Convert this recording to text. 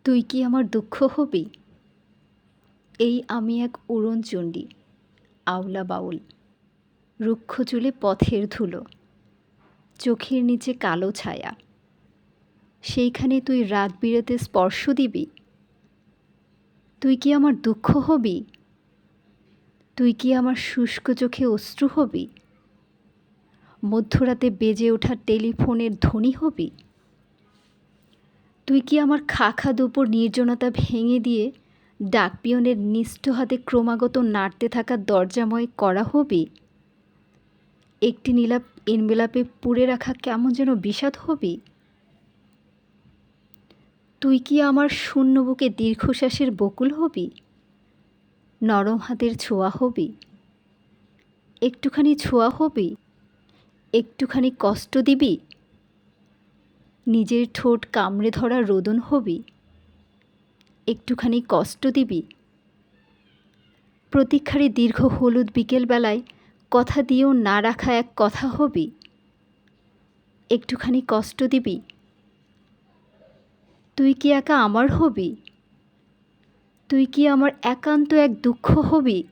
তুই কি আমার দুঃখ হবি? এই আমি এক উড়নচণ্ডী, আওলা বাউল, রুক্ষ চুলে পথের ধুলো, চোখের নিচে কালো ছায়া। সেইখানে তুই রাত বিরেতে স্পর্শ দিবি? তুই কি আমার দুঃখ হবি? তুই কি আমার শুষ্ক চোখে অশ্রু হবি? মধ্যরাতে বেজে ওঠা টেলিফোনের ধ্বনি হবি? তুই কি আমার খাখা দুপুর নির্জনতা ভেঙে দিয়ে ডাকপিয়নের নিষ্ঠ হাতে ক্রমাগত নাড়তে থাকা দরজাময় করা হবি? একটি নীলাপ এনভেলাপে পুড়ে রাখা কেমন যেন বিষাদ হবি? তুই কি আমার শূন্য বুকে দীর্ঘশ্বাসের বকুল হবি? নরম হাতের ছোঁয়া হবি? একটুখানি ছোঁয়া হবি? একটুখানি কষ্ট দিবি? নিজের ঠোঁট কামড়ে ধরা রোদন হবি? একটুখানি কষ্ট দিবি? প্রতীক্ষারই দীর্ঘ হলুদ বিকেলবেলায় কথা দিয়েও না রাখা এক কথা হবি? একটুখানি কষ্ট দিবি? তুই কি একা আমার হবি? তুই কি আমার একান্ত এক দুঃখ হবি?